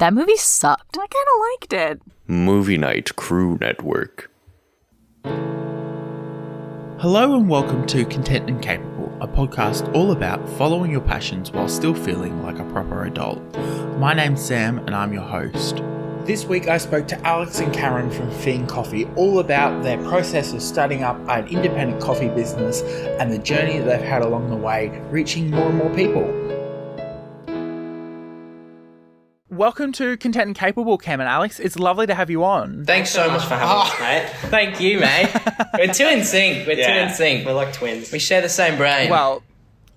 That movie sucked. I kind of liked it. Movie Night Crew Network. Hello and welcome to Content and Capable, a podcast all about following your passions while still feeling like a proper adult. My name's Sam and I'm your host. This week I spoke to Alex and Karen from Feind Coffee all about their process of starting up an independent coffee business and the journey that they've had along the way, reaching more and more people. Welcome to Content and Capable, Cam and Alex. It's lovely to have you on. Thanks so much for having us, mate. Thank you, mate. We're two in sync. We're like twins. We share the same brain. Well,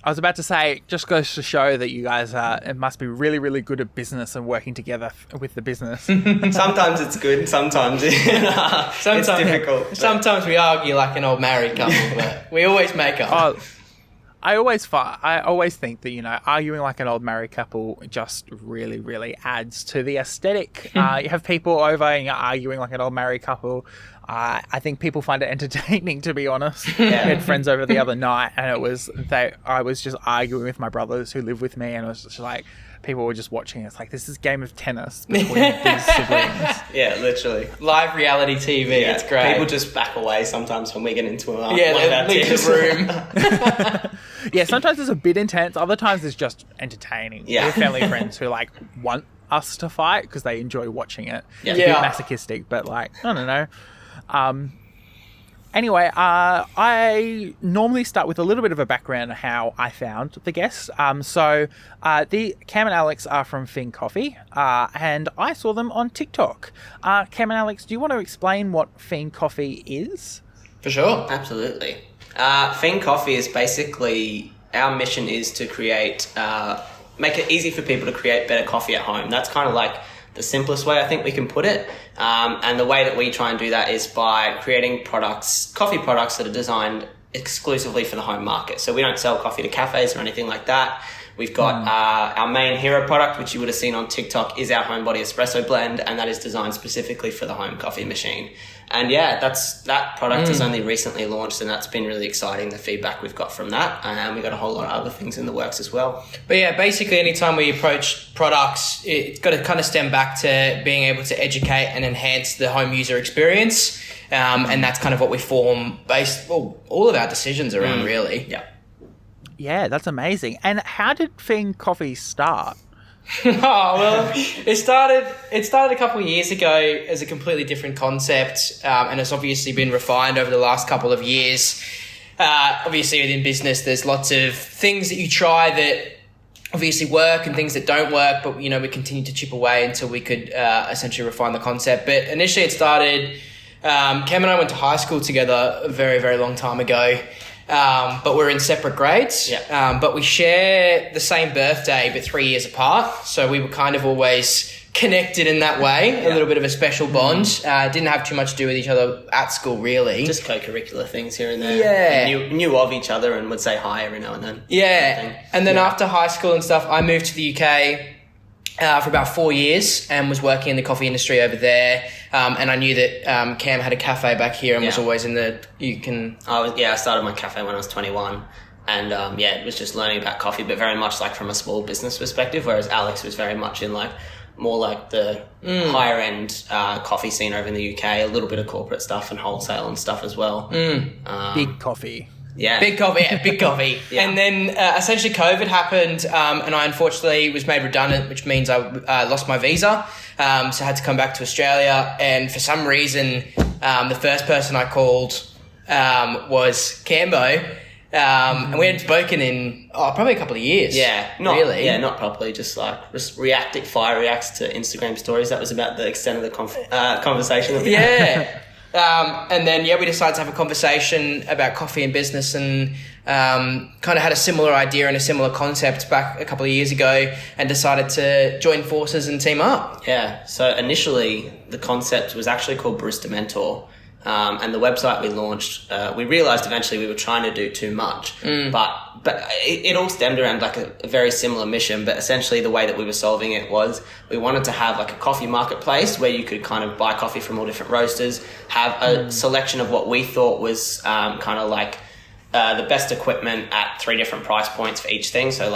I was about to say, just goes to show that you guys it must be really, really good at business and working together with the business. Sometimes it's good, sometimes it's difficult. Sometimes we argue like an old married couple, but we always make up. I always think that, arguing like an old married couple just really, really adds to the aesthetic. You have people over and you're arguing like an old married couple. I think people find it entertaining, to be honest. Yeah. We had friends over the other night and I was just arguing with my brothers who live with me, and it was just like, people were just watching. It's like, this is a game of tennis between these siblings. Yeah, literally. Live reality TV. Yeah, it's great. People just back away sometimes when we get into one of our leave teams. The room. Yeah, sometimes it's a bit intense. Other times it's just entertaining. Yeah. We have family friends who want us to fight because they enjoy watching it. Yeah. It's a bit masochistic, but I don't know. Anyway, I normally start with a little bit of a background on how I found the guests. So the Cam and Alex are from Feind Coffee, and I saw them on TikTok. Cam and Alex, do you want to explain what Feind Coffee is? For sure. Absolutely. Feind Coffee is basically, our mission is to make it easy for people to create better coffee at home. That's kind of like the simplest way I think we can put it. And the way that we try and do that is by creating coffee products that are designed exclusively for the home market. So we don't sell coffee to cafes or anything like that. We've got our main hero product, which you would have seen on TikTok, is our Homebody Espresso Blend, and that is designed specifically for the home coffee machine. And yeah, that product is only recently launched, and that's been really exciting, the feedback we've got from that. And we've got a whole lot of other things in the works as well. But yeah, basically anytime we approach products, it's got to kind of stem back to being able to educate and enhance the home user experience. And that's kind of what we form all of our decisions around, really. Yeah. Yeah, that's amazing. And how did Feind Coffee start? It started a couple of years ago as a completely different concept, and it's obviously been refined over the last couple of years. Obviously, within business, there's lots of things that you try that obviously work and things that don't work, but we continue to chip away until we could essentially refine the concept. But initially, it started. Cam and I went to high school together a very, very long time ago. But we're in separate grades. Yeah. But we share the same birthday, but 3 years apart. So we were kind of always connected in that way, a little bit of a special bond. Didn't have too much to do with each other at school, really. Just co-curricular things here and there. Yeah. Knew of each other and would say hi every now and then. Yeah. And then after high school and stuff, I moved to the UK for about 4 years and was working in the coffee industry over there. And I knew that Cam had a cafe back here and was always in the... I started my cafe when I was 21. And it was just learning about coffee, but very much from a small business perspective, whereas Alex was very much in more like the higher end coffee scene over in the UK, a little bit of corporate stuff and wholesale and stuff as well. Big coffee. Yeah. Big coffee. Yeah. And then essentially COVID happened, and I unfortunately was made redundant, which means I lost my visa. So I had to come back to Australia. And for some reason, the first person I called was Cambo. And we hadn't spoken in probably a couple of years. Yeah. Not properly, just fire reacts to Instagram stories. That was about the extent of the conversation that we had. And then, we decided to have a conversation about coffee and business, and kind of had a similar idea and a similar concept back a couple of years ago, and decided to join forces and team up. Yeah. So initially the concept was actually called Barista Mentor. And the website we launched, we realized eventually we were trying to do too much, but it all stemmed around a very similar mission. But essentially the way that we were solving it was we wanted to have a coffee marketplace where you could kind of buy coffee from all different roasters, have a selection of what we thought was the best equipment at 3 different price points for each thing. So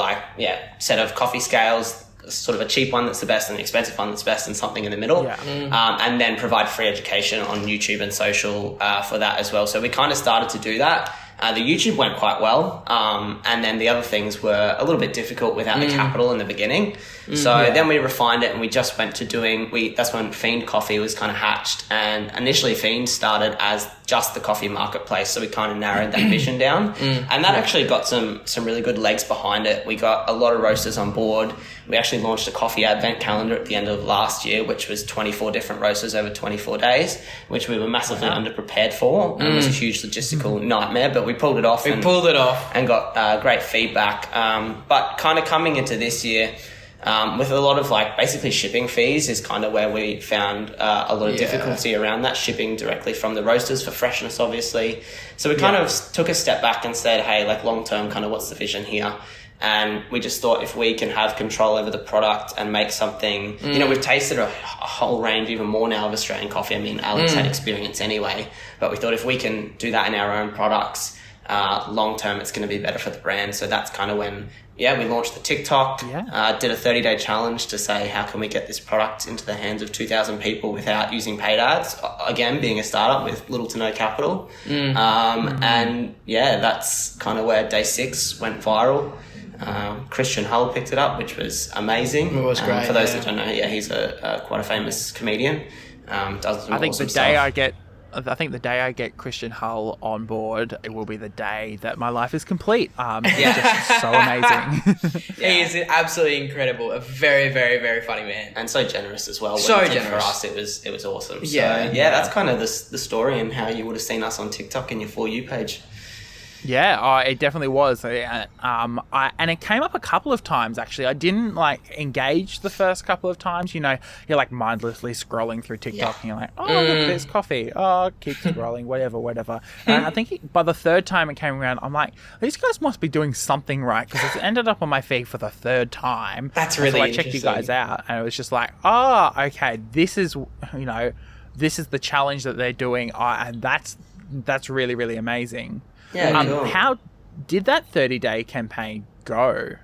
set of coffee scales, sort of a cheap one that's the best and an expensive one that's best and something in the middle. Yeah. And then provide free education on YouTube and social for that as well. So we kind of started to do that. The YouTube went quite well, and then the other things were a little bit difficult without the capital in the beginning. So then we refined it, and we just went to that's when Feind Coffee was kind of hatched, and initially Feind started as just the coffee marketplace, so we kind of narrowed that vision down, and that actually got some really good legs behind it. We got a lot of roasters on board. We actually launched a coffee advent calendar at the end of last year, which was 24 different roasters over 24 days, which we were massively underprepared for, and it was a huge logistical nightmare, but we pulled it off. And got great feedback. But kind of coming into this year, with a lot of basically shipping fees is kind of where we found a lot of difficulty around that, shipping directly from the roasters for freshness, obviously. So we kind of took a step back and said, hey, long term, kind of what's the vision here? And we just thought if we can have control over the product and make something, we've tasted a whole range, even more now, of Australian coffee. I mean, Alex had experience anyway, but we thought if we can do that in our own products, long term, it's going to be better for the brand. So that's kind of when, we launched the TikTok, did a 30-day challenge to say, how can we get this product into the hands of 2,000 people without using paid ads? Again, being a startup with little to no capital. And that's kind of where day 6 went viral. Christian Hull picked it up, which was amazing. It was great. For those that don't know, he's quite a famous comedian. Does some I think awesome the day stuff. the day I get Christian Hull on board, it will be the day that my life is complete. Just so amazing. He is absolutely incredible. A very, very, very funny man. And so generous as well. So When he did generous. For us, it was awesome. Yeah. So, that's kind of the story and how you would have seen us on TikTok in your For You page. Yeah, it definitely was. And it came up a couple of times, actually. I didn't, engage the first couple of times. You're, mindlessly scrolling through TikTok and you're like, oh, look, there's coffee. Oh, keep scrolling, whatever. And I think by the third time it came around, I'm like, these guys must be doing something right, because it ended up on my feed for the third time. That's really So I checked you guys out, and it was just like, oh, okay, this is the challenge that they're doing, and that's really, really amazing. Yeah, cool. How did that 30-day campaign go?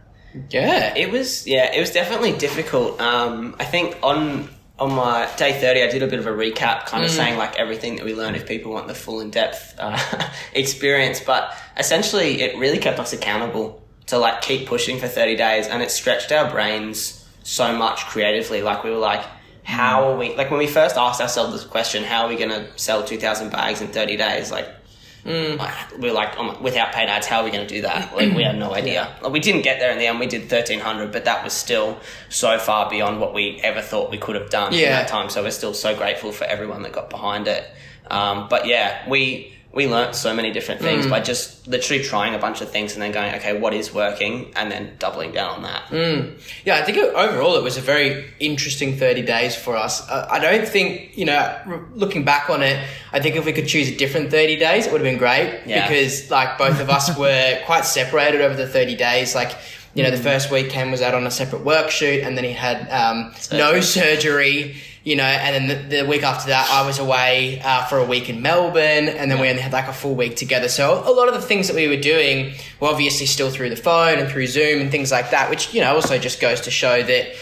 Yeah. It was definitely difficult. I think on my day 30, I did a bit of a recap, kind of saying everything that we learned if people want the full in-depth experience. But essentially, it really kept us accountable to keep pushing for 30 days, and it stretched our brains so much creatively. We were like, how are we? When we first asked ourselves this question, how are we going to sell 2,000 bags in 30 days? We're without paid ads, how are we going to do that? We had no idea. We didn't get there in the end. We did 1,300, but that was still so far beyond what we ever thought we could have done in that time. So we're still so grateful for everyone that got behind it. We learnt so many different things by just literally trying a bunch of things and then going, okay, what is working? And then doubling down on that. Yeah, I think overall it was a very interesting 30 days for us. I don't think, looking back on it, I think if we could choose a different 30 days, it would have been great because both of us were quite separated over the 30 days. The first week Ken was out on a separate work shoot, and then he had no surgery, and then the week after that I was away for a week in Melbourne, and then we only had a full week together. So a lot of the things that we were doing were obviously still through the phone and through Zoom and things like that, which, also just goes to show that,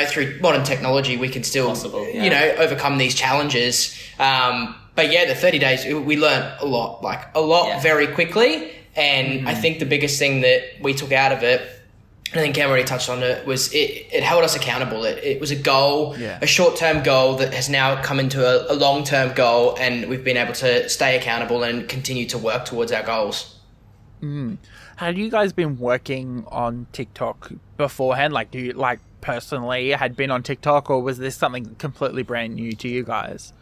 through modern technology, we can still, overcome these challenges. But the 30 days, we learned a lot very quickly. And I think the biggest thing that we took out of it, I think Cam already touched on it, was it held us accountable. It was a goal, a short-term goal that has now come into a long-term goal, and we've been able to stay accountable and continue to work towards our goals. Had you guys been working on TikTok beforehand? Do you personally had been on TikTok, or was this something completely brand new to you guys?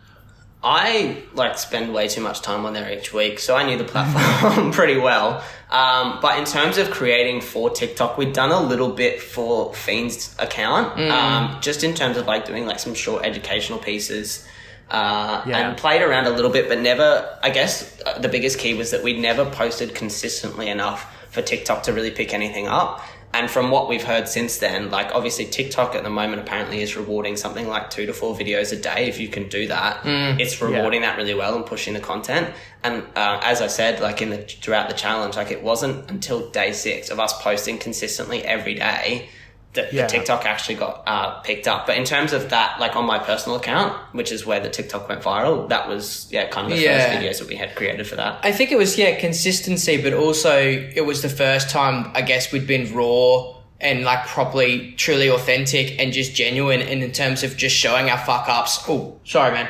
I spend way too much time on there each week, so I knew the platform pretty well. But in terms of creating for TikTok, we'd done a little bit for Feind's account, just in terms of doing some short educational pieces, and played around a little bit, but never. I guess the biggest key was that we'd never posted consistently enough for TikTok to really pick anything up. And from what we've heard since then, obviously TikTok at the moment apparently is rewarding something like 2 to 4 videos a day. If you can do that, it's rewarding that really well and pushing the content. And as I said, throughout the challenge, it wasn't until day 6 of us posting consistently every day the TikTok actually got picked up. But in terms of that, like on my personal account, which is where the TikTok went viral, that was kind of the first videos that we had created for that. I think it was consistency, but also it was the first time I guess we'd been raw and like properly, truly authentic and just genuine in terms of just showing our fuck ups. Oh, sorry, man.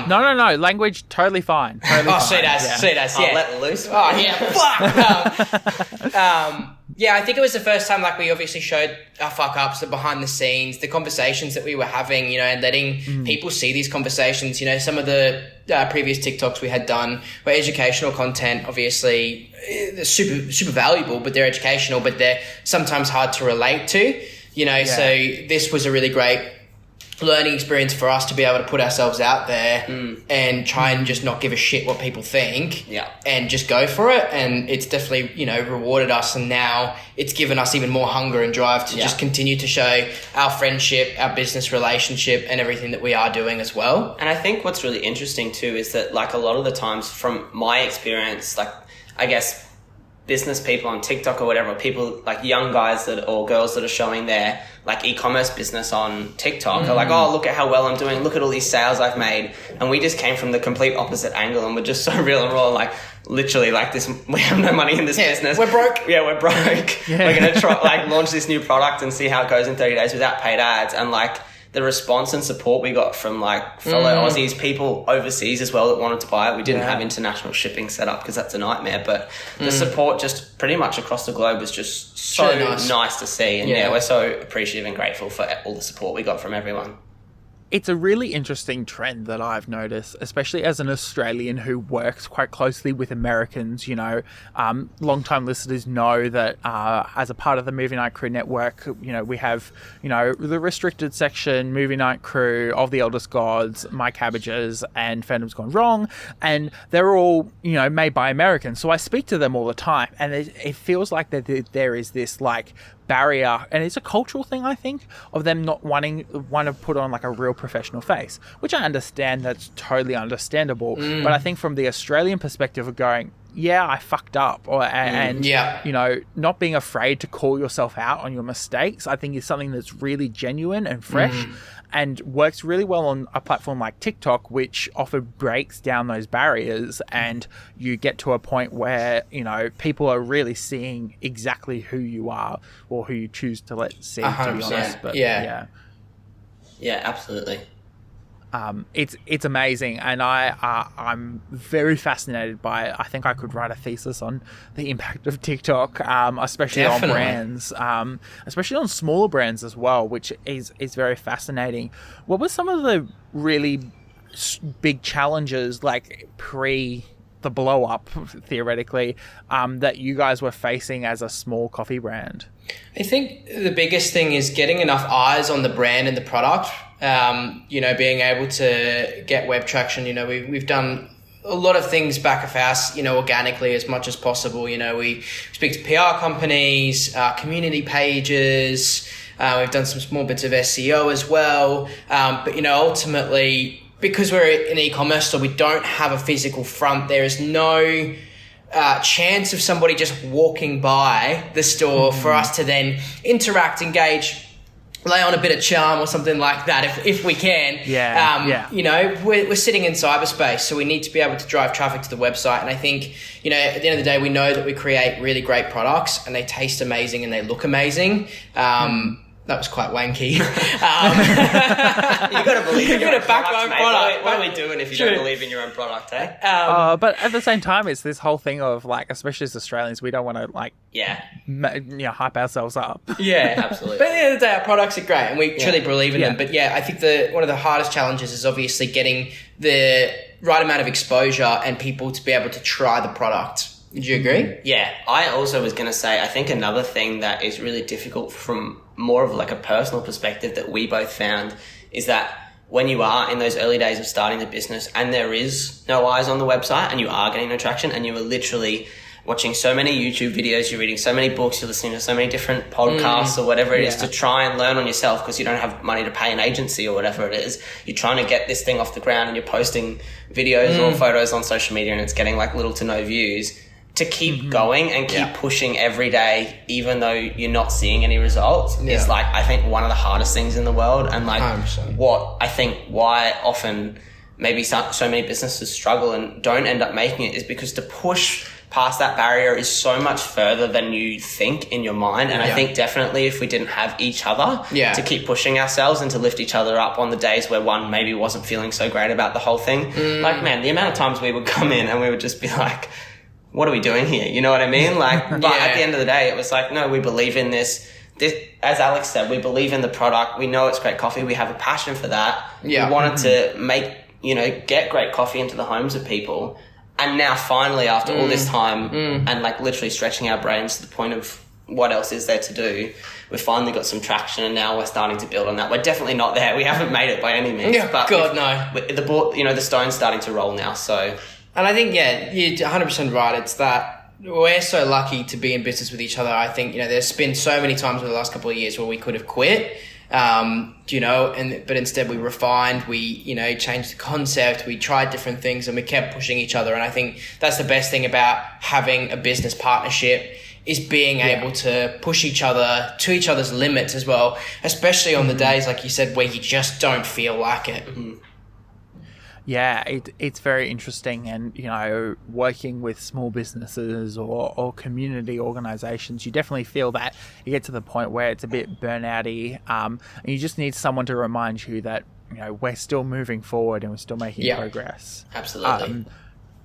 No. Language, totally fine. Totally fine. See that, yeah. I'll let loose. Oh, yeah, fuck. I think it was the first time like we obviously showed our fuck ups, the behind the scenes, the conversations that we were having, and letting people see these conversations. Some of the previous TikToks we had done were educational content, obviously they're super valuable, but they're educational, but they're sometimes hard to relate to, so this was a really great learning experience for us to be able to put ourselves out there and try and just not give a shit what people think and just go for it. And it's definitely, rewarded us. And now it's given us even more hunger and drive to just continue to show our friendship, our business relationship and everything that we are doing as well. And I think what's really interesting too is that like a lot of the times from my experience, like I guess business people on TikTok or whatever, people like young guys or girls that are showing their like e-commerce business on TikTok are like, oh, look at how well I'm doing. Look at all these sales I've made. And we just came from the complete opposite angle and we're just so real and raw, like literally like this, we have no money in this business. We're broke. Yeah, we're broke. Yeah. We're going to try like launch this new product and see how it goes in 30 days without paid ads. And like the response and support we got from like fellow Aussies, people overseas as well that wanted to buy it. We didn't have international shipping set up because that's a nightmare, but the support just pretty much across the globe was just so really nice to see. And we're so appreciative and grateful for all the support we got from everyone. It's a really interesting trend that I've noticed, especially as an Australian who works quite closely with Americans. Long-time listeners know that as a part of the Movie Night Crew network, we have, the restricted section, Movie Night Crew, Of the Eldest Gods, My Cabbages, and Fandom's Gone Wrong, and they're all, made by Americans. So I speak to them all the time, and it feels like that there is this, like, barrier, and it's a cultural thing, I think, of them not want to put on like a real professional face, which I understand. That's totally understandable. But I think from the Australian perspective of going, I fucked up, not being afraid to call yourself out on your mistakes, I think is something that's really genuine and fresh and works really well on a platform like TikTok, which often breaks down those barriers, and you get to a point where, people are really seeing exactly who you are or who you choose to let see, 100%. to be honest. But yeah, absolutely. It's amazing, and I'm very fascinated by it. I think I could write a thesis on the impact of TikTok, especially on brands, especially on smaller brands as well, which is very fascinating. What were some of the really big challenges, like pre the blow up, theoretically, that you guys were facing as a small coffee brand? I think the biggest thing is getting enough eyes on the brand and the product. Being able to get web traction. We've done a lot of things back of house, organically as much as possible. We speak to PR companies, community pages. We've done some small bits of SEO as well. But ultimately, because we're an e-commerce store, we don't have a physical front. There is no chance of somebody just walking by the store for us to then interact, engage, lay on a bit of charm or something like that if we can. We're sitting in cyberspace, so we need to be able to drive traffic to the website. And I think, at the end of the day, we know that we create really great products and they taste amazing and they look amazing. That was quite wanky. You got to believe in your own back product, my own product. What are we doing if you don't believe in your own product, eh? But at the same time, it's this whole thing of like, especially as Australians, we don't want to hype ourselves up. Yeah, absolutely. But at the end of the day, our products are great and we truly believe in them. But I think one of the hardest challenges is obviously getting the right amount of exposure and people to be able to try the product. Would you agree? Yeah, I also was going to say, I think another thing that is really difficult from more of like a personal perspective that we both found is that when you are in those early days of starting the business and there is no eyes on the website and you are getting no traction and you are literally watching so many YouTube videos, you're reading so many books, you're listening to so many different podcasts or whatever it is to try and learn on yourself because you don't have money to pay an agency or whatever it is. You're trying to get this thing off the ground and you're posting videos or photos on social media and it's getting like little to no views. to keep going and keep pushing every day, even though you're not seeing any results, is like, I think, one of the hardest things in the world. And like 100%. what I think why often maybe so many businesses struggle and don't end up making it is because to push past that barrier is so much further than you think in your mind. And I think definitely if we didn't have each other to keep pushing ourselves and to lift each other up on the days where one maybe wasn't feeling so great about the whole thing, like, man, the amount of times we would come in and we would just be like, what are we doing here? You know what I mean? Like, but at the end of the day, it was like, no, we believe in this, as Alex said, we believe in the product. We know it's great coffee. We have a passion for that. Yeah. We wanted to make, get great coffee into the homes of people. And now finally, after all this time and like literally stretching our brains to the point of what else is there to do, we've finally got some traction and now we're starting to build on that. We're definitely not there. We haven't made it by any means. Yeah, but God, no. The ball, the stone's starting to roll now, so... And I think, you're 100% right. It's that we're so lucky to be in business with each other. I think, there's been so many times over the last couple of years where we could have quit, but instead we refined, we, changed the concept, we tried different things and we kept pushing each other. And I think that's the best thing about having a business partnership is being able to push each other to each other's limits as well, especially on the days, like you said, where you just don't feel like it. Yeah, it's very interesting, and working with small businesses or community organizations, you definitely feel that you get to the point where it's a bit burnouty, and you just need someone to remind you that we're still moving forward and we're still making progress. Absolutely.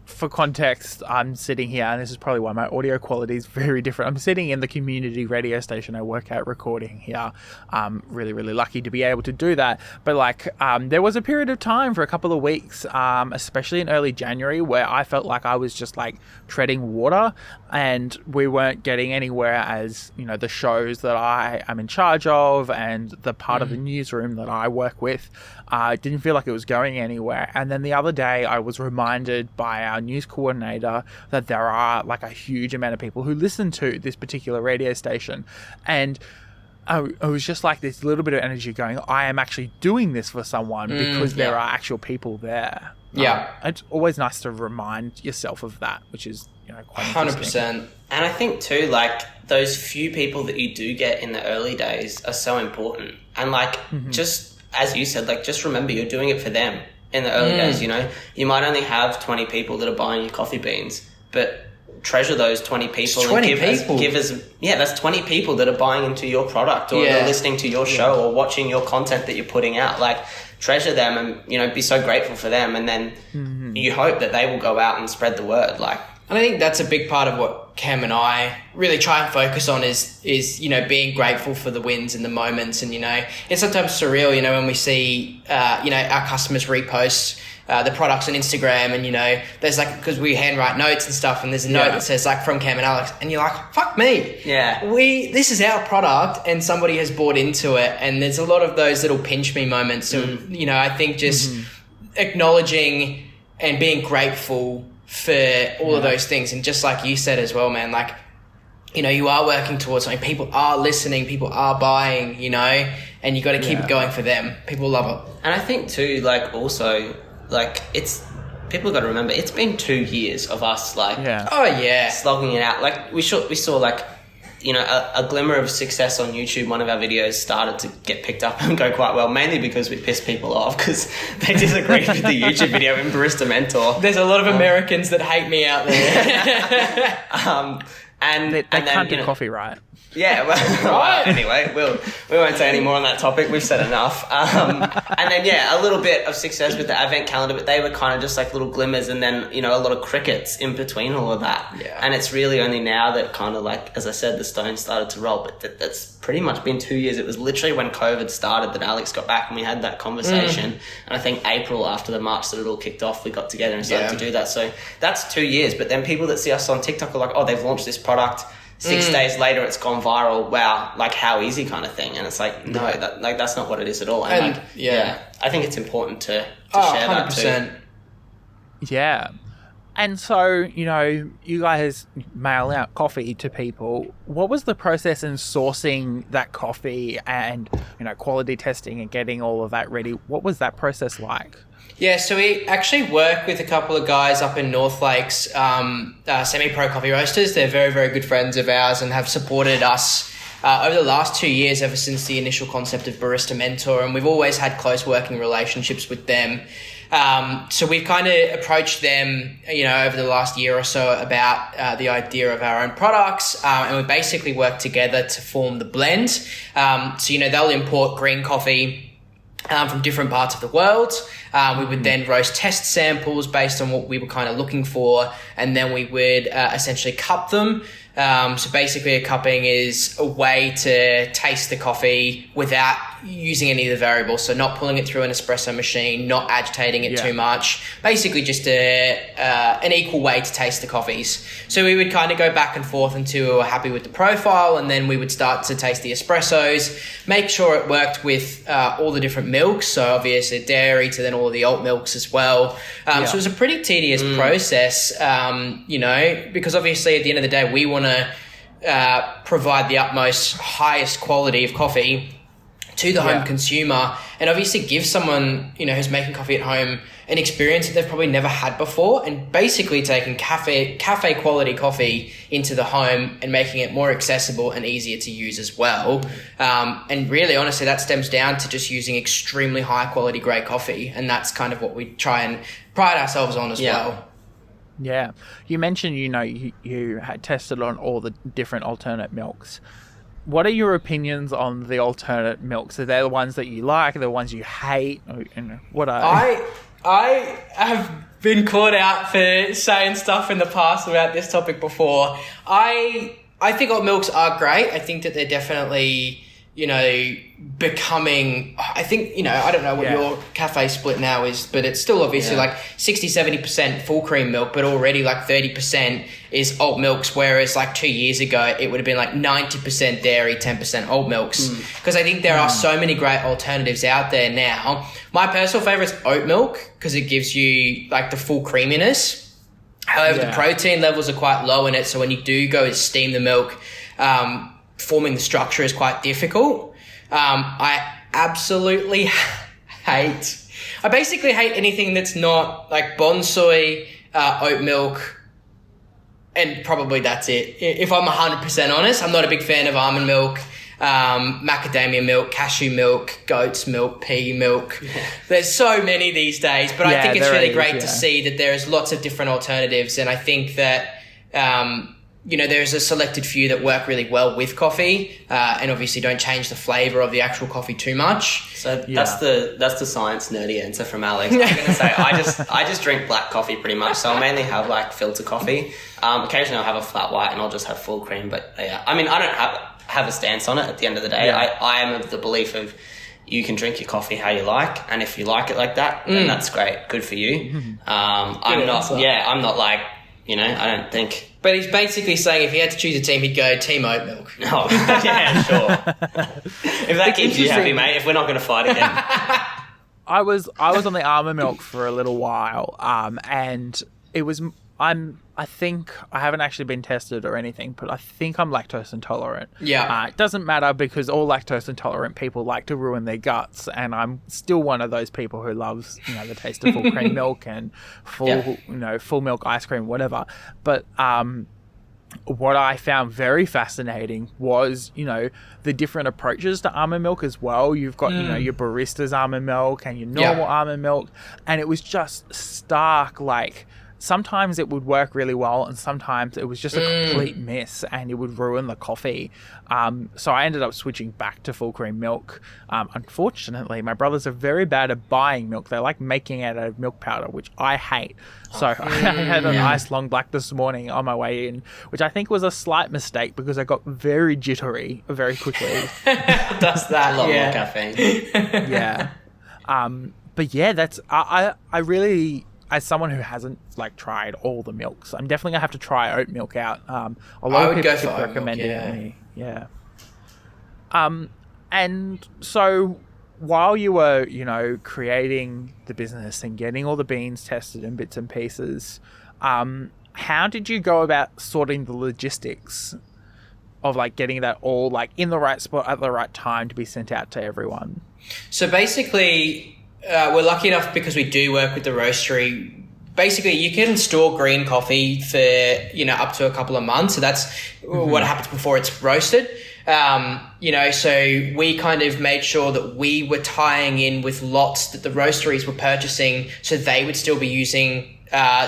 For context, I'm sitting here, and this is probably why my audio quality is very different. I'm sitting in the community radio station I work at recording here. I'm really, really lucky to be able to do that. But there was a period of time for a couple of weeks, especially in early January, where I felt like I was just like treading water and we weren't getting anywhere as, the shows that I am in charge of and the part of the newsroom that I work with, didn't feel like it was going anywhere. And then the other day I was reminded by our news coordinator that there are like a huge amount of people who listen to this particular radio station, and I was just like this little bit of energy going, I am actually doing this for someone because there are actual people there. It's always nice to remind yourself of that, which is quite 100%. And I think too, like, those few people that you do get in the early days are so important. And like, just as you said, like, just remember you're doing it for them. In the early days, you might only have 20 people that are buying your coffee beans, but treasure those 20 people. That's 20 people that are buying into your product or they're listening to your show or watching your content that you're putting out. Like, treasure them and, be so grateful for them. And then you hope that they will go out and spread the word. Like, and I think that's a big part of what Cam and I really try and focus on is being grateful for the wins and the moments. And, it's sometimes surreal, when we see, our customers repost the products on Instagram and, there's like, because we handwrite notes and stuff and there's a note that says like from Cam and Alex and you're like, fuck me. Yeah. This is our product and somebody has bought into it. And there's a lot of those little pinch me moments. So, I think just acknowledging and being grateful for all of those things. And just like you said as well, man, like, you are working towards something. People are listening. People are buying, and you got to keep it going for them. People love it. And I think too, like, also, like, people got to remember, it's been 2 years of us, like, slogging it out. Like, we saw like, a glimmer of success on YouTube. One of our videos started to get picked up and go quite well, mainly because we pissed people off because they disagreed with the YouTube video in Barista Mentor. There's a lot of Americans that hate me out there. And they can't do coffee right. Yeah, well, anyway, we won't say any more on that topic. We've said enough. And then, a little bit of success with the advent calendar, but they were kind of just like little glimmers and then, a lot of crickets in between all of that. Yeah. And it's really only now that kind of like, as I said, the stone started to roll, but that's pretty much been 2 years. It was literally when COVID started that Alex got back and we had that conversation. And I think April, after the March that it all kicked off, we got together and started to do that. So that's 2 years. But then people that see us on TikTok are like, oh, they've launched this product. 6 days later, it's gone viral. Wow, like how easy kind of thing. And it's like, no, that's not what it is at all. And I think it's important to share 100%. that too. Yeah. And so, you guys mail out coffee to people. What was the process in sourcing that coffee and, quality testing and getting all of that ready? What was that process like? Yeah, so we actually work with a couple of guys up in North Lakes, semi-pro coffee roasters. They're very, very good friends of ours and have supported us over the last 2 years, ever since the initial concept of Barista Mentor, and we've always had close working relationships with them. So we've kind of approached them, over the last year or so about the idea of our own products, and we basically work together to form the blend. So, they'll import green coffee from different parts of the world. We would then roast test samples based on what we were kind of looking for, and then we would essentially cup them. So basically a cupping is a way to taste the coffee without using any of the variables. So not pulling it through an espresso machine, not agitating it too much. Basically just an equal way to taste the coffees. So we would kind of go back and forth until we were happy with the profile, and then we would start to taste the espressos, make sure it worked with all the different milks. So obviously dairy to then all of the alt milks as well. So it was a pretty tedious process, because obviously at the end of the day, we want to provide the utmost highest quality of coffee to the home consumer, and obviously give someone who's making coffee at home an experience that they've probably never had before, and basically taking cafe quality coffee into the home and making it more accessible and easier to use as well. And really, honestly, that stems down to just using extremely high quality grey coffee, and that's kind of what we try and pride ourselves on as well. Yeah. You mentioned, you had tested on all the different alternate milks. What are your opinions on the alternate milks? Are they the ones that you like? Are they the ones you hate? What are I have been caught out for saying stuff in the past about this topic before. I think alt milks are great. I think that they're definitely, becoming, I think, I don't know what your cafe split now is, but it's still obviously like 60-70% full cream milk, but already like 30% is alt milks, whereas like 2 years ago, it would have been like 90% dairy, 10% alt milks. Because I think there are so many great alternatives out there now. My personal favorite is oat milk, because it gives you like the full creaminess. However, the protein levels are quite low in it, so when you do go to steam the milk, forming the structure is quite difficult. I absolutely I basically hate anything that's not like bonsai, oat milk, and probably that's it. If I'm 100% honest, I'm not a big fan of almond milk, macadamia milk, cashew milk, goat's milk, pea milk. There's so many these days, but I think it's really great to see that there's lots of different alternatives, and I think that there's a selected few that work really well with coffee, and obviously don't change the flavour of the actual coffee too much. So that's the science nerdy answer from Alex. I'm going to say I just drink black coffee pretty much, so I'll mainly have like filter coffee. Occasionally I'll have a flat white and I'll just have full cream, but I mean, I don't have a stance on it at the end of the day. I am of the belief of you can drink your coffee how you like, and if you like it like that, then that's great. Good for you. I'm not like, I don't think... But he's basically saying if he had to choose a team, he'd go Team Oat Milk. Oh, yeah, sure. If that keeps you happy, mate, if we're not going to fight again. I was on the almond milk for a little while, and it was... I think I haven't actually been tested or anything, but I think I'm lactose intolerant. Yeah. It doesn't matter because all lactose intolerant people like to ruin their guts, and I'm still one of those people who loves, the taste of full cream milk and full milk ice cream, whatever. But what I found very fascinating was, the different approaches to almond milk as well. You've got, your barista's almond milk and your normal almond milk, and it was just stark, like... Sometimes it would work really well, and sometimes it was just a complete miss, and it would ruin the coffee. So I ended up switching back to full cream milk. Unfortunately, my brothers are very bad at buying milk. They like making it out of milk powder, which I hate. So I had a nice long black this morning on my way in, which I think was a slight mistake because I got very jittery very quickly. Does that? A lot more caffeine. Yeah. But yeah, that's... I really... As someone who hasn't tried all the milks, I'm definitely gonna have to try oat milk out. A lot of people keep recommending it to me. Yeah. And so while you were, creating the business and getting all the beans tested in bits and pieces, How did you go about sorting the logistics of like getting that all like in the right spot at the right time to be sent out to everyone? So basically, we're lucky enough because we do work with the roastery. Basically, you can store green coffee for, up to a couple of months. So that's what happens before it's roasted. So we kind of made sure that we were tying in with lots that the roasteries were purchasing, so they would still be using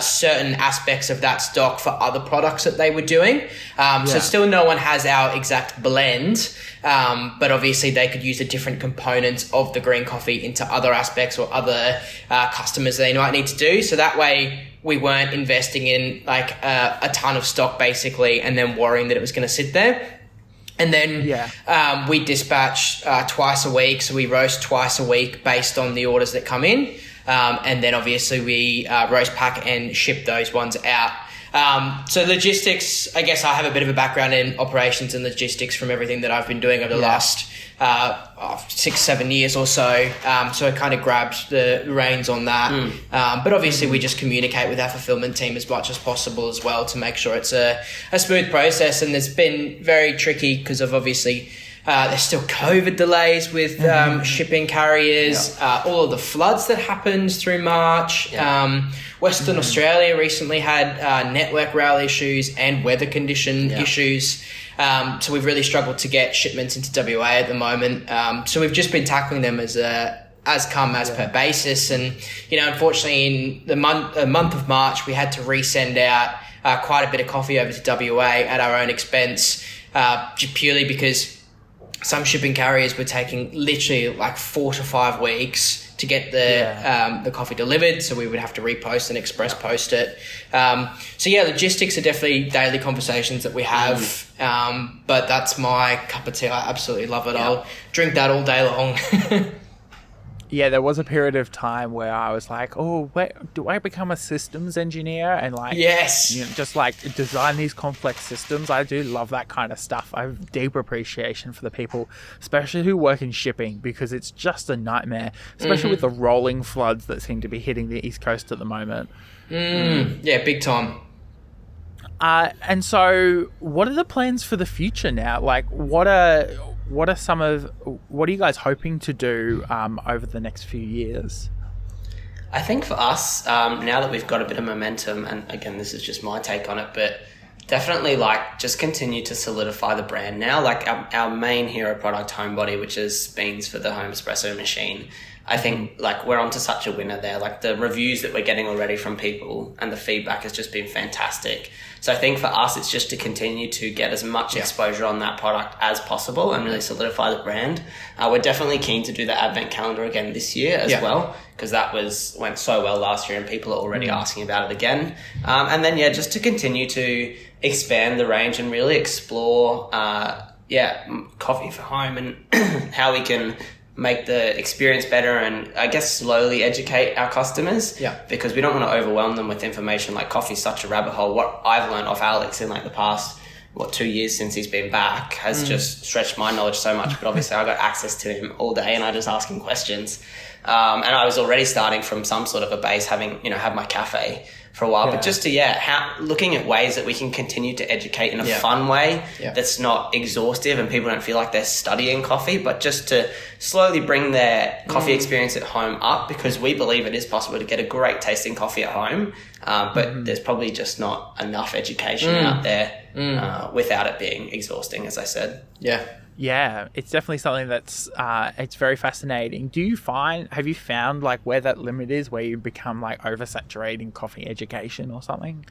certain aspects of that stock for other products that they were doing. So still no one has our exact blend, but obviously they could use the different components of the green coffee into other aspects or other customers they might need to do. So that way we weren't investing in like a ton of stock basically and then worrying that it was going to sit there. And then we dispatch twice a week. So we roast twice a week based on the orders that come in. And then obviously we roast, pack and ship those ones out. So logistics, I guess I have a bit of a background in operations and logistics from everything that I've been doing over the last 6-7 years or so. So I kind of grabbed the reins on that. But obviously we just communicate with our fulfillment team as much as possible as well to make sure it's a smooth process. And it's been very tricky because of obviously there's still COVID delays with shipping carriers, all of the floods that happened through March. Western Australia recently had network rail issues and weather condition issues. So we've really struggled to get shipments into WA at the moment. So we've just been tackling them as per basis. And, unfortunately in the month of March, we had to resend out quite a bit of coffee over to WA at our own expense, purely because some shipping carriers were taking literally like 4 to 5 weeks to get the coffee delivered. So we would have to repost and express post it. Logistics are definitely daily conversations that we have. But that's my cup of tea. I absolutely love it. I'll drink that all day long. Yeah, there was a period of time where I was like, oh, wait, do I become a systems engineer and like, just like design these complex systems? I do love that kind of stuff. I have deep appreciation for the people, especially who work in shipping, because it's just a nightmare, especially with the rolling floods that seem to be hitting the East Coast at the moment. Yeah, big time. And so what are the plans for the future now? Like, what are you guys hoping to do over the next few years? I think for us, now that we've got a bit of momentum, and again, this is just my take on it, but definitely like just continue to solidify the brand now. Like our main hero product, Homebody, which is beans for the home espresso machine. I think like we're onto such a winner there. Like the reviews that we're getting already from people and the feedback has just been fantastic. So I think for us, it's just to continue to get as much exposure on that product as possible and really solidify the brand. We're definitely keen to do the advent calendar again this year as well, because that went so well last year and people are already asking about it again. And then, just to continue to expand the range and really explore, coffee for home and how we can make the experience better and I guess slowly educate our customers because we don't want to overwhelm them with information. Like coffee's such a rabbit hole. What I've learned off Alex in like the past 2 years since he's been back has just stretched my knowledge so much, but obviously I got access to him all day and I just ask him questions. And I was already starting from some sort of a base, having, have my cafe for a while, but just to, looking at ways that we can continue to educate in a fun way that's not exhaustive and people don't feel like they're studying coffee, but just to slowly bring their coffee experience at home up, because we believe it is possible to get a great tasting coffee at home, but there's probably just not enough education out there without it being exhausting, as I said. Yeah, it's definitely something that's it's very fascinating. Have you found like where that limit is, where you become like oversaturating coffee education or something?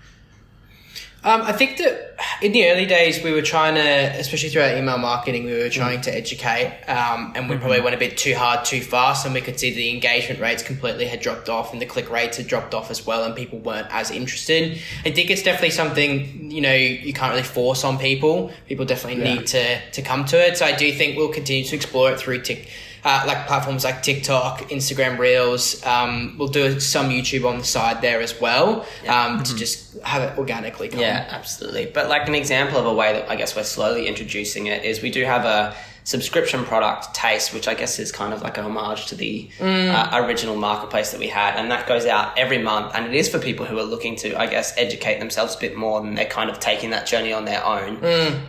I think that in the early days we were trying to, especially through our email marketing, we were trying to educate, and we probably went a bit too hard, too fast, and we could see the engagement rates completely had dropped off and the click rates had dropped off as well, and people weren't as interested. I think it's definitely something, you can't really force on people. People definitely need to come to it. So I do think we'll continue to explore it through like platforms like TikTok, Instagram Reels. We'll do some YouTube on the side there as well, to just have it organically come. Yeah, absolutely. But like an example of a way that I guess we're slowly introducing it is we do have a subscription product taste, which I guess is kind of like a homage to the original marketplace that we had. And that goes out every month. And it is for people who are looking to, I guess, educate themselves a bit more, and they're kind of taking that journey on their own.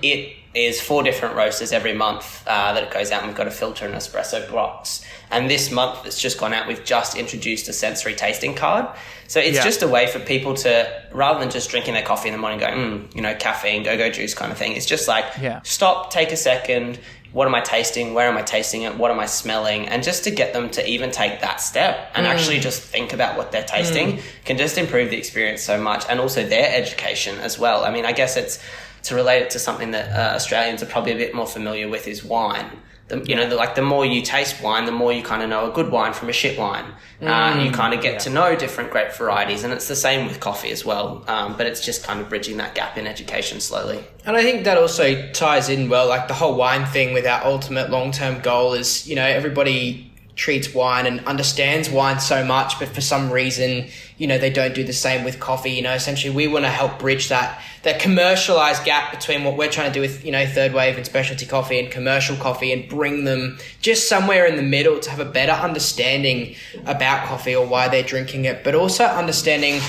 It is 4 different roasters every month that it goes out, and we've got a filter and espresso box. And this month that's just gone out, we've just introduced a sensory tasting card. So it's just a way for people to, rather than just drinking their coffee in the morning going, caffeine, go-go juice kind of thing. It's just like, stop, take a second. What am I tasting? Where am I tasting it? What am I smelling? And just to get them to even take that step and actually just think about what they're tasting can just improve the experience so much, and also their education as well. I mean, I guess it's to relate it to something that Australians are probably a bit more familiar with is wine. The more you taste wine, the more you kind of know a good wine from a shit wine. You kind of get to know different grape varieties, and it's the same with coffee as well. But it's just kind of bridging that gap in education slowly. And I think that also ties in well, like the whole wine thing with our ultimate long-term goal is, everybody treats wine and understands wine so much, but for some reason, they don't do the same with coffee. Essentially we want to help bridge that commercialized gap between what we're trying to do with, third wave and specialty coffee and commercial coffee, and bring them just somewhere in the middle to have a better understanding about coffee or why they're drinking it, but also understanding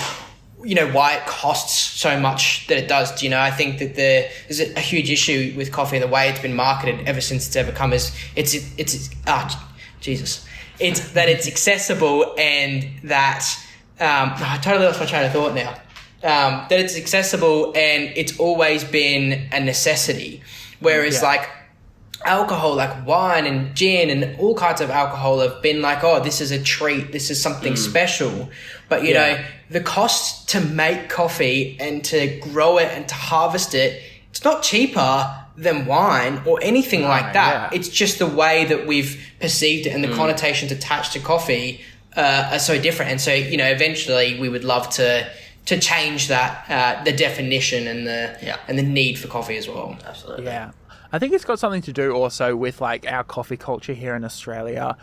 why it costs so much that it does. I think that there's a huge issue with coffee and the way it's been marketed ever since it's ever come is it's that it's accessible, and that I totally lost my train of thought now. That it's accessible and it's always been a necessity, whereas like alcohol, like wine and gin and all kinds of alcohol have been like, oh, this is a treat, this is something special. But you know, the cost to make coffee and to grow it and to harvest it, it's not cheaper than wine or anything like that. It's just the way that we've perceived it, and the connotations attached to coffee are so different. And so, eventually we would love to change that, the definition and the need for coffee as well. Absolutely. Yeah. I think it's got something to do also with like our coffee culture here in Australia.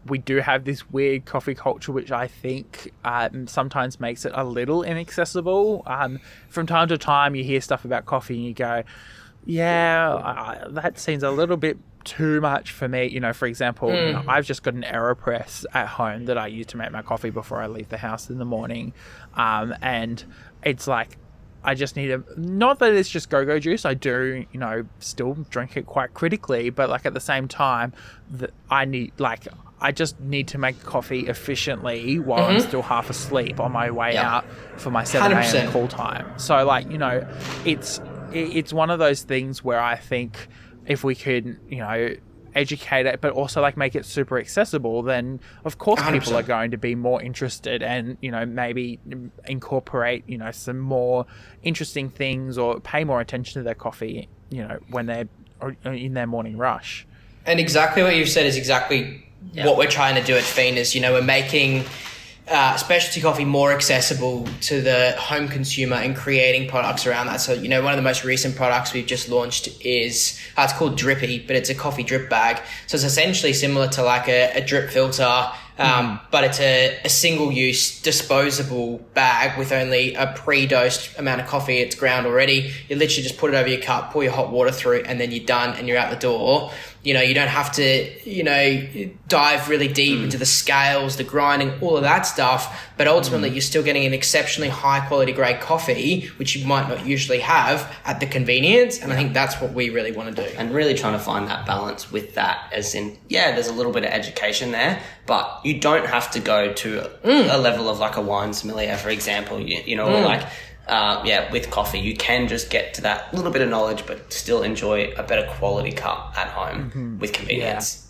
We do have this weird coffee culture, which I think sometimes makes it a little inaccessible. From time to time, you hear stuff about coffee and you go, that seems a little bit too much for me. For example, I've just got an AeroPress at home that I use to make my coffee before I leave the house in the morning. And it's like, I just need not that it's just go-go juice. I do, still drink it quite critically, but like at the same time that I just need to make coffee efficiently while I'm still half asleep on my way out for my 7 a.m. call time. So like, it's one of those things where I think if we could, educate it, but also like make it super accessible, then of course 100%. People are going to be more interested and, maybe incorporate, some more interesting things or pay more attention to their coffee, when they're in their morning rush. And exactly what you've said is exactly what we're trying to do at Feind is, we're making specialty coffee more accessible to the home consumer and creating products around that. So, one of the most recent products we've just launched is, it's called Drippy, but it's a coffee drip bag. So it's essentially similar to like a drip filter, but it's a single-use disposable bag with only a pre-dosed amount of coffee. It's ground already. You literally just put it over your cup, pour your hot water through, and then you're done and you're out the door. You don't have to, dive really deep into the scales, the grinding, all of that stuff. But ultimately, you're still getting an exceptionally high quality grade coffee, which you might not usually have at the convenience. And I think that's what we really want to do. And really trying to find that balance with that, as in, there's a little bit of education there, but you don't have to go to a level of like a wine sommelier, for example, or like, with coffee, you can just get to that little bit of knowledge, but still enjoy a better quality cup at home with convenience.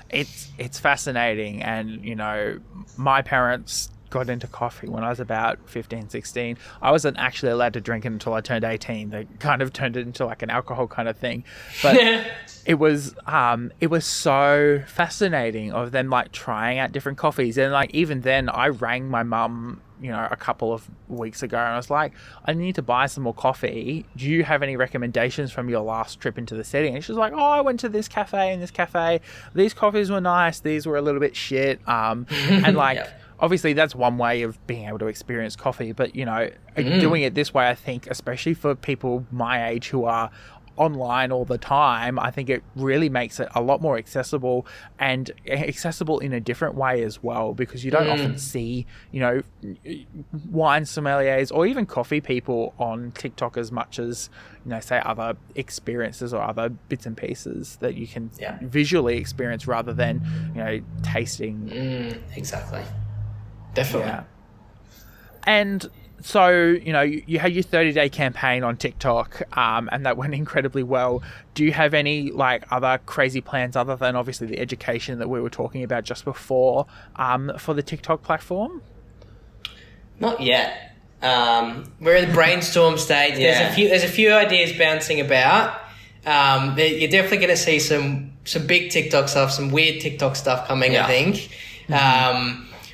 It's fascinating. And, my parents got into coffee when I was about 15, 16. I wasn't actually allowed to drink it until I turned 18. They kind of turned it into like an alcohol kind of thing. But it was so fascinating of them like trying out different coffees. And like, even then I rang my mum, a couple of weeks ago, and I was like, I need to buy some more coffee. Do you have any recommendations from your last trip into the city? And she's like, I went to this cafe and this cafe. These coffees were nice. These were a little bit shit. And like, obviously that's one way of being able to experience coffee, but doing it this way, I think, especially for people my age who are online all the time, I think it really makes it a lot more accessible, and accessible in a different way as well, because you don't often see, wine sommeliers or even coffee people on TikTok as much as, say other experiences or other bits and pieces that you can visually experience rather than, tasting. Exactly. Definitely. Yeah. And so, you had your 30-day campaign on TikTok, and that went incredibly well. Do you have any other crazy plans other than obviously the education that we were talking about just before, for the TikTok platform? Not yet. We're in the brainstorm stage. Yeah. There's a few ideas bouncing about. You're definitely going to see some big TikTok stuff, some weird TikTok stuff coming, I think.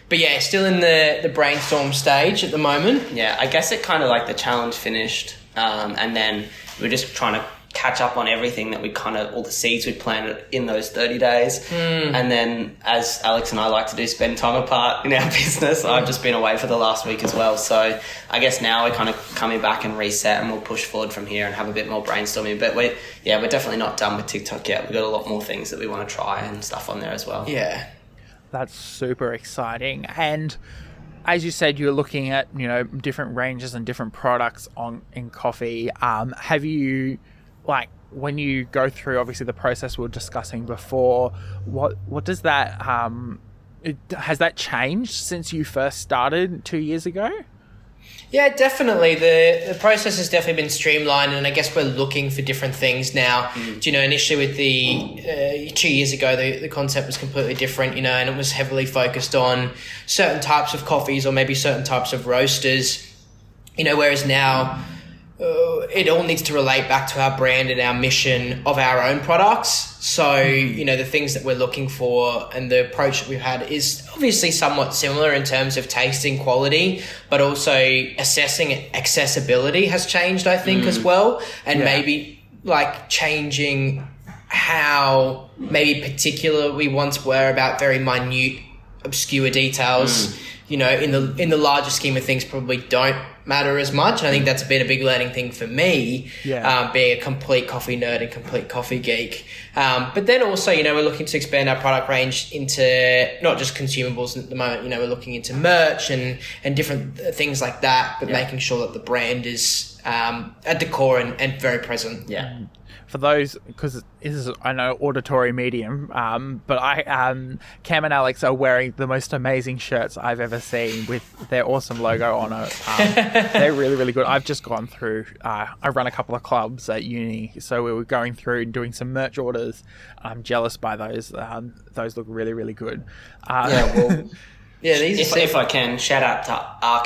But yeah, still in the brainstorm stage at the moment. Yeah, I guess it kind of the challenge finished, and then we're just trying to catch up on everything that we all the seeds we planted in those 30 days. And then, as Alex and I like to do, spend time apart in our business. I've just been away for the last week as well. So I guess now we're kind of coming back and reset, and we'll push forward from here and have a bit more brainstorming. But we're definitely not done with TikTok yet. We've got a lot more things that we want to try and stuff on there as well. Yeah. That's super exciting. And as you said, you're looking at, different ranges and different products in coffee. Have you, when you go through, obviously, the process we were discussing before, what does that, has that changed since you first started 2 years ago? Yeah, definitely. The process has definitely been streamlined, and I guess we're looking for different things now. Initially with the 2 years ago, the concept was completely different, and it was heavily focused on certain types of coffees or maybe certain types of roasters, whereas now it all needs to relate back to our brand and our mission of our own products. So, the things that we're looking for and the approach that we've had is obviously somewhat similar in terms of tasting quality, but also assessing accessibility has changed, I think, as well. And maybe changing how maybe particular we once were about very minute, obscure details, in the larger scheme of things probably don't matter as much. And I think that's been a big learning thing for me, being a complete coffee nerd and complete coffee geek. But then also, we're looking to expand our product range into not just consumables at the moment, we're looking into merch and different things like that, but making sure that the brand is at the core and very present. Yeah. For those, because this is, I know, auditory medium, but Cam and Alex are wearing the most amazing shirts I've ever seen with their awesome logo on it. They're really, really good. I've just gone through, I run a couple of clubs at uni, so we were going through and doing some merch orders. I'm jealous by those. Those look really, really good. Yeah, if I can, shout out to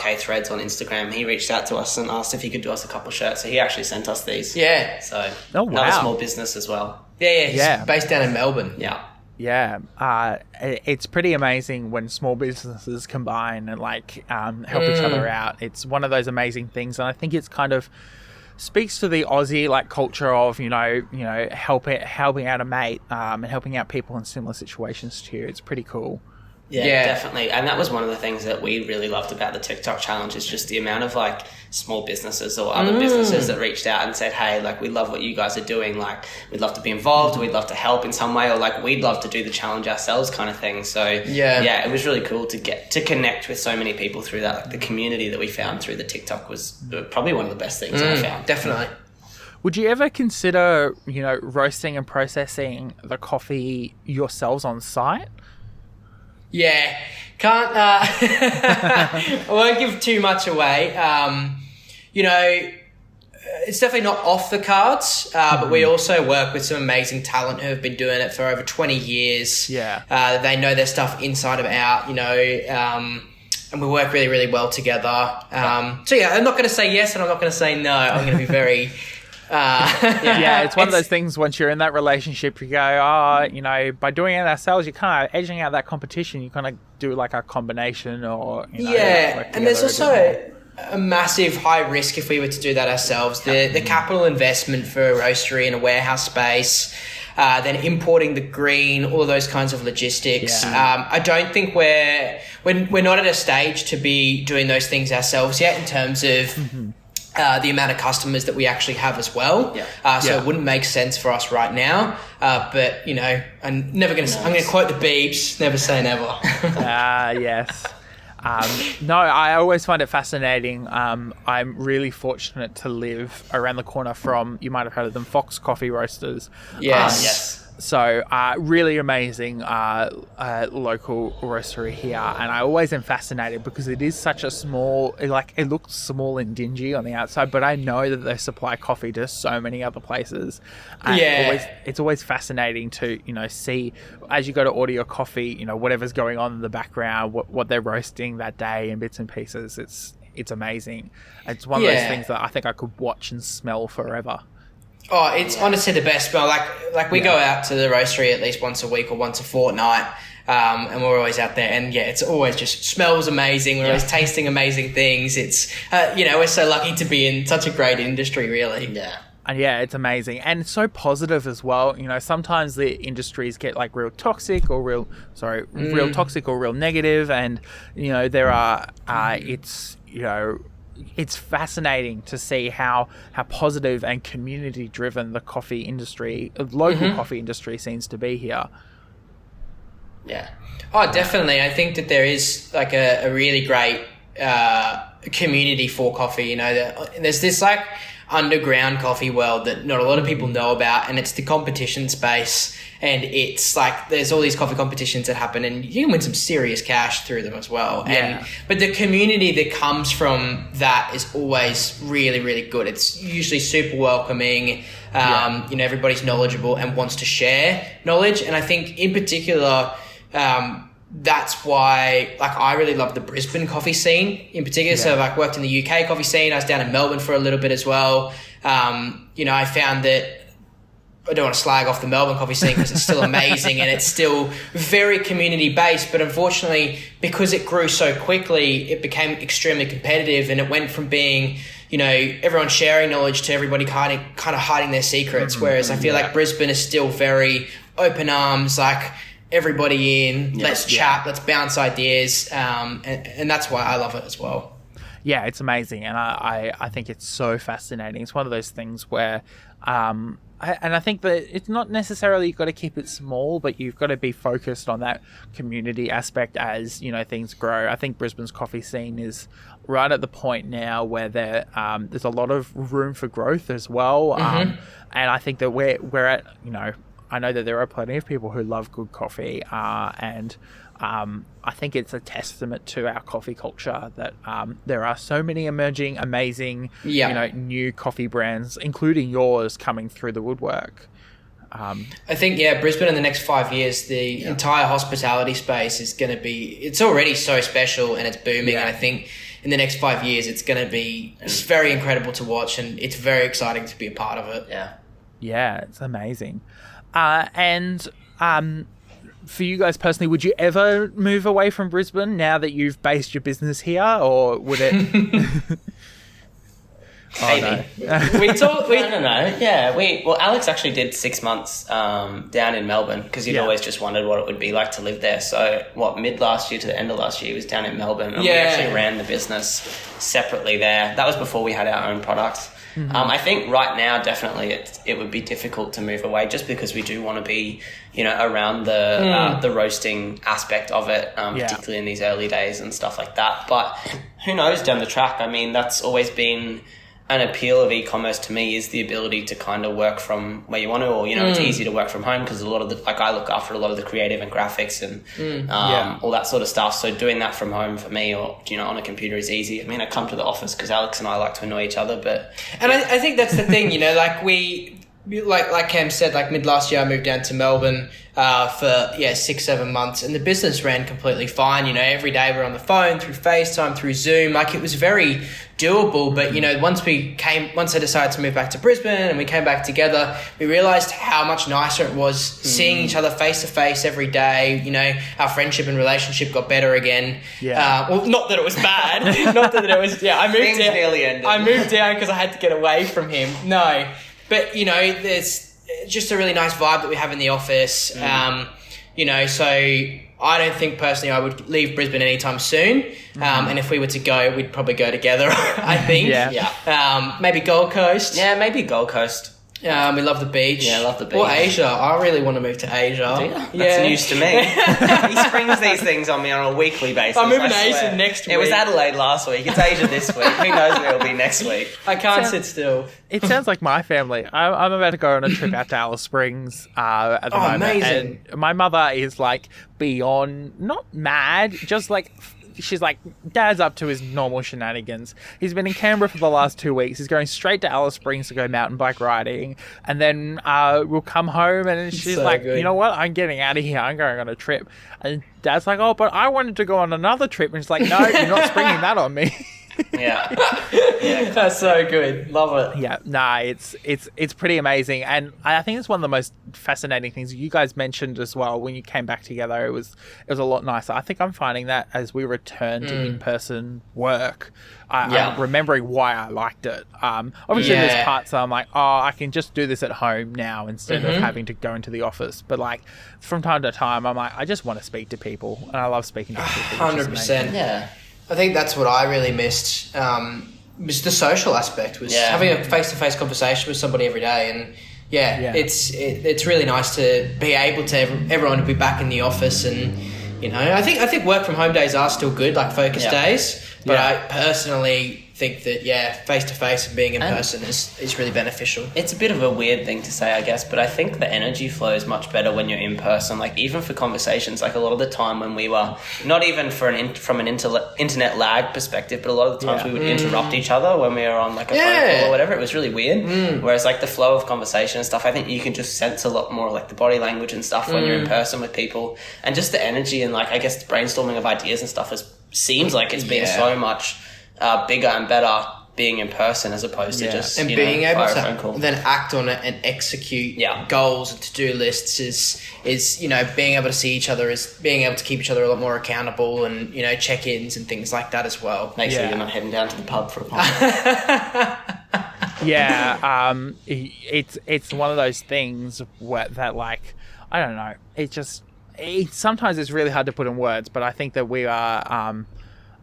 RK Threads on Instagram. He reached out to us and asked if he could do us a couple of shirts. So he actually sent us these. Yeah. So another small business as well. Yeah. He's based down in Melbourne. Yeah. Yeah, it's pretty amazing when small businesses combine and help each other out. It's one of those amazing things, and I think it's kind of speaks to the Aussie culture of helping out a mate and helping out people in similar situations to you. It's pretty cool. Yeah, definitely. And that was one of the things that we really loved about the TikTok challenge, is just the amount of small businesses or other businesses that reached out and said, hey, we love what you guys are doing. We'd love to be involved. We'd love to help in some way, or we'd love to do the challenge ourselves kind of thing. So it was really cool to get to connect with so many people through that. The community that we found through the TikTok was probably one of the best things I found. Definitely. Would you ever consider, roasting and processing the coffee yourselves on site? Yeah, can't. I won't give too much away. It's definitely not off the cards, but we also work with some amazing talent who have been doing it for over 20 years. Yeah. They know their stuff inside and out, and we work really, really well together. I'm not going to say yes and I'm not going to say no. I'm going to be very... it's one of those things, once you're in that relationship, you go, by doing it ourselves, you're kind of edging out that competition. You kind of do a combination or, and there's also a massive high risk if we were to do that ourselves. The capital investment for a roastery and a warehouse space, then importing the green, all of those kinds of logistics. I don't think we're not at a stage to be doing those things ourselves yet in terms of the amount of customers that we actually have as well. So it wouldn't make sense for us right now. But, you know, I'm going to quote the Beebs, never say never. Yes. No, I always find it fascinating. I'm really fortunate to live around the corner from, you might have heard of them, Fox Coffee Roasters. Yes. So really amazing local roastery here, and I always am fascinated because it is such a small, like it looks small and dingy on the outside, but I know that they supply coffee to so many other places. And it's always fascinating to, you know, see as you go to order your coffee, you know, whatever's going on in the background, what they're roasting that day in bits and pieces. It's amazing. It's one of those things that I think I could watch and smell forever. Oh, it's honestly the best smell. Like we go out to the roastery at least once a week or once a fortnight, and we're always out there. And it's always just smells amazing. We're always tasting amazing things. It's you know, we're so lucky to be in such a great industry, really. Yeah. And it's amazing. And it's so positive as well. You know, sometimes the industries get like real toxic or real negative. And, you know, there are, it's fascinating to see how positive and community driven the coffee industry, local coffee industry seems to be here. Yeah. Oh, definitely. I think that there is like a really great community for coffee. You know, there's this like underground coffee world that not a lot of people know about, and it's the competition space. And it's like there's all these coffee competitions that happen, and you can win some serious cash through them as well. But the community that comes from that is always really, really good. It's usually super welcoming. You know, everybody's knowledgeable and wants to share knowledge. And I think in particular, that's why, like, I really love the Brisbane coffee scene in particular. So I've worked in the UK coffee scene. I was down in Melbourne for a little bit as well. You know, I found that I don't want to slag off the Melbourne coffee scene because it's still amazing and it's still very community based. But unfortunately, because it grew so quickly, it became extremely competitive, and it went from being, you know, everyone sharing knowledge to everybody kind of hiding their secrets. Whereas I feel like Brisbane is still very open arms, like everybody in, let's chat, let's bounce ideas. And that's why I love it as well. Yeah, it's amazing. And I think it's so fascinating. It's one of those things where, and I think that it's not necessarily you've got to keep it small, but you've got to be focused on that community aspect as, you know, things grow. I think Brisbane's coffee scene is right at the point now where there's a lot of room for growth as well. And I think that we're at, you know, I know that there are plenty of people who love good coffee, and I think it's a testament to our coffee culture that there are so many emerging, amazing, you know, new coffee brands, including yours, coming through the woodwork. I think, Brisbane in the next 5 years, the entire hospitality space is going to be, it's already so special and it's booming. And I think in the next 5 years, it's going to be very incredible to watch, and it's very exciting to be a part of it. Yeah, it's amazing. And for you guys personally, would you ever move away from Brisbane now that you've based your business here, or would it? Maybe. We talked. I don't know. Yeah. Well, Alex actually did 6 months down in Melbourne because he'd always just wondered what it would be like to live there. So, mid last year to the end of last year, he was down in Melbourne, and we actually ran the business separately there. That was before we had our own products. I think right now, definitely, it would be difficult to move away just because we do want to be, you know, around the roasting aspect of it, particularly in these early days and stuff like that. But who knows down the track? I mean, that's always been an appeal of e-commerce to me, is the ability to kind of work from where you want to, or, you know, it's easy to work from home because a lot of I look after a lot of the creative and graphics and all that sort of stuff. So doing that from home for me, or, you know, on a computer is easy. I mean, I come to the office because Alex and I like to annoy each other, but... And I think that's the thing, you know, like like Cam said, like mid last year, I moved down to Melbourne for 6-7 months, and the business ran completely fine. You know, every day we're on the phone, through FaceTime, through Zoom. Like, it was very doable. But, you know, once I decided to move back to Brisbane and we came back together, we realized how much nicer it was seeing each other face to face every day. You know, our friendship and relationship got better again. Well, not that it was bad. Not that it was. I moved down. Nearly ended. I moved down because I had to get away from him. No. But, you know, there's just a really nice vibe that we have in the office. You know, so I don't think personally I would leave Brisbane anytime soon. And if we were to go, we'd probably go together, I think. Yeah. Maybe Gold Coast. Yeah, maybe Gold Coast. We love the beach. Yeah, I love the beach. Or Asia. I really want to move to Asia. Do you? That's news to me. He springs these things on me on a weekly basis. I'm moving I to Asia swear. next week. It was Adelaide last week. It's Asia this week. Who knows where it'll be next week? I can't sit still. It sounds like my family. I'm about to go on a trip out to Alice Springs at the moment. Amazing. And my mother is like beyond, not mad, just like, she's like, Dad's up to his normal shenanigans. He's been in Canberra for the last 2 weeks. He's going straight to Alice Springs to go mountain bike riding. And then we'll come home and she's So like, good. you know what? I'm getting out of here. I'm going on a trip. And Dad's like, oh, but I wanted to go on another trip. And she's like, no, you're not springing that on me. Yeah. That's so good. Love it. Yeah, nah, it's pretty amazing, and I think it's one of the most fascinating things you guys mentioned as well when you came back together. It was a lot nicer. I think I'm finding that as we return to in-person work, I'm remembering why I liked it. Obviously, there's parts that I'm like, oh, I can just do this at home now instead of having to go into the office. But like from time to time, I'm like, I just want to speak to people, and I love speaking to people. 100%. Yeah. I think that's what I really missed. Was the social aspect, was having a face-to-face conversation with somebody every day, and it's really nice to be able to everyone to be back in the office, and I think work from home days are still good, like focus days. But I personally think that face-to-face and being in person is really beneficial. It's a bit of a weird thing to say, I guess, but I think the energy flows much better when you're in person. Like even for conversations, like a lot of the time when we were not even from an internet lag perspective, but a lot of the times we would interrupt each other when we were on like a phone call or whatever. It was really weird. Whereas like the flow of conversation and stuff, I think you can just sense a lot more like the body language and stuff when you're in person with people, and just the energy and like I guess the brainstorming of ideas and stuff seems like it's been so much bigger and better being in person as opposed to just being able via phone call. to then act on it and execute goals and to-do lists is being able to see each other, is being able to keep each other a lot more accountable, and check-ins and things like that as well. Make sure you're not heading down to the pub for a pint. It's one of those things that like I don't know. Sometimes it's really hard to put in words, but I think that we are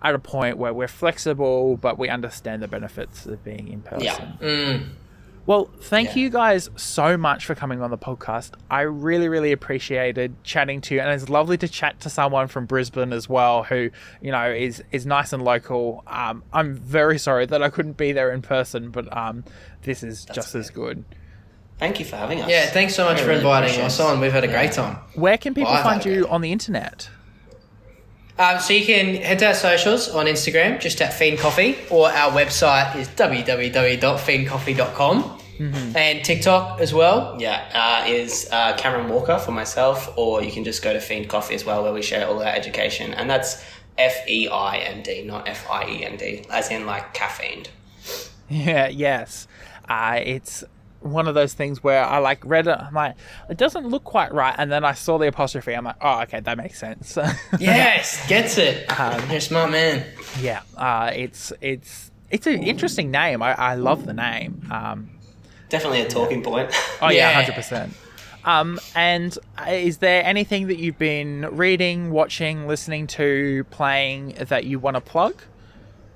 at a point where we're flexible, but we understand the benefits of being in person. Well, thank you guys so much for coming on the podcast. I really, really appreciated chatting to you, and it's lovely to chat to someone from Brisbane as well who, is nice and local. I'm very sorry that I couldn't be there in person, but this is just as good. Thank you for having us. Yeah, thanks so much for inviting us on. We've had a great time. Where can people find you on the internet? So you can head to our socials on Instagram, just at Feind Coffee, or our website is www.feiндcoffee.com. And TikTok as well. Is Cameron Walker for myself, or you can just go to Feind Coffee as well, where we share all our education, and that's FEIND, not FIEND, as in like caffeine. It's one of those things where I like read it, I'm like, it doesn't look quite right, and then I saw the apostrophe, I'm like, oh, okay, that makes sense. Yes, gets it. You're a smart man. It's an interesting name. I love the name. Definitely a talking point. 100%. And is there anything that you've been reading, watching, listening to, playing that you want to plug?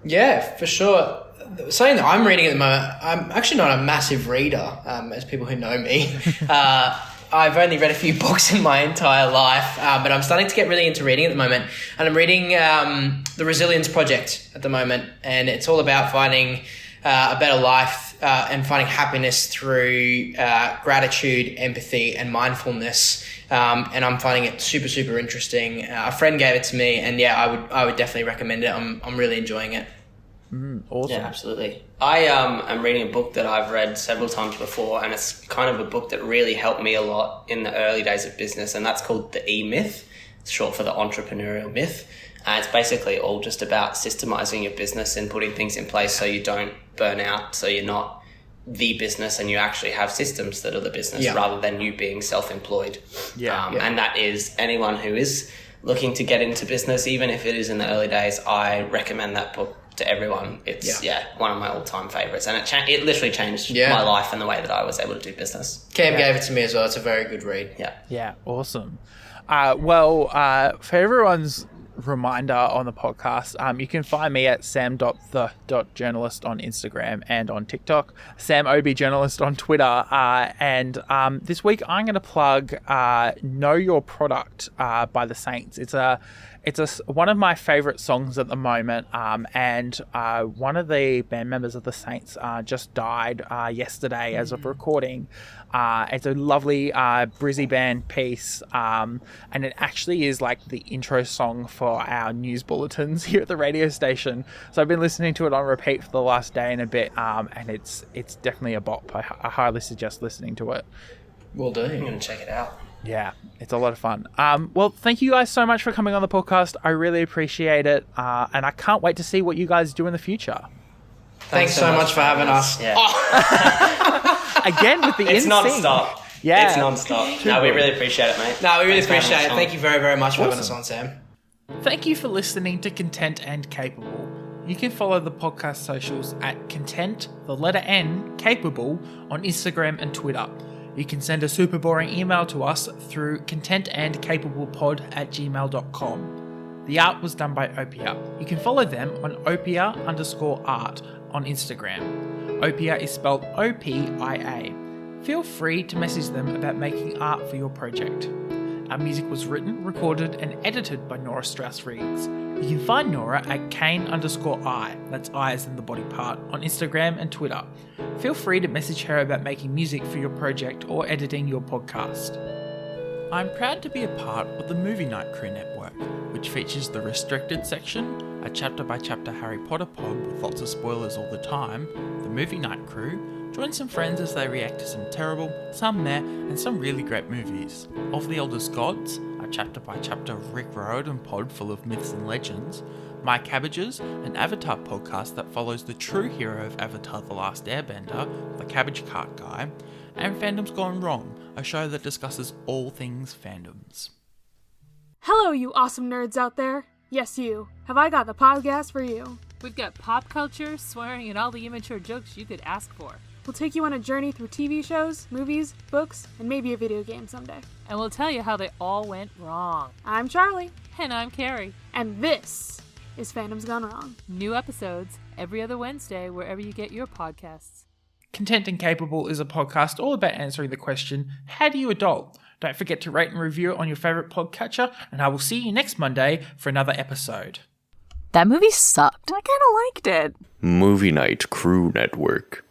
Yeah, for sure. Something that I'm reading at the moment, I'm actually not a massive reader, as people who know me. I've only read a few books in my entire life, but I'm starting to get really into reading at the moment. And I'm reading The Resilience Project at the moment, and it's all about finding a better life and finding happiness through gratitude, empathy, and mindfulness. And I'm finding it super, super interesting. A friend gave it to me, and I would definitely recommend it. I'm really enjoying it. Awesome. Yeah, absolutely. I am reading a book that I've read several times before, and it's kind of a book that really helped me a lot in the early days of business, and that's called The E-Myth. It's short for the entrepreneurial myth. And it's basically all just about systemizing your business and putting things in place so you don't burn out, so you're not the business and you actually have systems that are the business rather than you being self-employed. And that is anyone who is looking to get into business, even if it is in the early days, I recommend that book to everyone. It's one of my all-time favorites, and it literally changed my life and the way that I was able to do business. Cam gave it to me as well. It's a very good read. Awesome. For everyone's reminder on the podcast, you can find me at sam.the.journalist on Instagram and on TikTok, samobjournalist on Twitter, and this week I'm going to plug Know Your Product by the Saints. It's one of my favourite songs at the moment, and one of the band members of the Saints just died yesterday as of recording. It's a lovely Brizzy band piece, and it actually is like the intro song for our news bulletins here at the radio station. So I've been listening to it on repeat for the last day and a bit, and it's definitely a bop. I highly suggest listening to it. Will do. I'm going to check it out. Yeah, it's a lot of fun. Well, thank you guys so much for coming on the podcast. I really appreciate it, and I can't wait to see what you guys do in the future. Thanks so much for having us. Yeah. Again with the It's in-sync. non-stop. Yeah. It's non-stop. No, we really appreciate it, mate. No, we really Thanks for having appreciate us it. on. Thank you very, very much for having us on, Sam. Thank you for listening to Content and Capable. You can follow the podcast socials at Content, the letter N, Capable on Instagram and Twitter. You can send a super boring email to us through contentandcapablepod@gmail.com. The art was done by Opia. You can follow them on opia_art on Instagram. Opia is spelled OPIA. Feel free to message them about making art for your project. Our music was written, recorded, and edited by Nora Strauss-Riggs. You can find Nora at Kane_I, that's I as in the body part, on Instagram and Twitter. Feel free to message her about making music for your project or editing your podcast. I'm proud to be a part of the Movie Night Crew Network, which features the Restricted section, a chapter-by-chapter Harry Potter pod with lots of spoilers all the time, the Movie Night Crew. Join some friends as they react to some terrible, some meh, and some really great movies. Of the Eldest Gods, a chapter-by-chapter Rick Riordan pod full of myths and legends. My Cabbages, an Avatar podcast that follows the true hero of Avatar The Last Airbender, the Cabbage Cart Guy. And Fandom's Gone Wrong, a show that discusses all things fandoms. Hello, you awesome nerds out there. Yes, you. Have I got the podcast for you? We've got pop culture, swearing, and all the immature jokes you could ask for. We'll take you on a journey through TV shows, movies, books, and maybe a video game someday. And we'll tell you how they all went wrong. I'm Charlie, And I'm Carrie. and this is Fandom's Gone Wrong. New episodes every other Wednesday wherever you get your podcasts. Content and Capable is a podcast all about answering the question, how do you adult? Don't forget to rate and review it on your favourite podcatcher, and I will see you next Monday for another episode. That movie sucked. I kind of liked it. Movie Night Crew Network.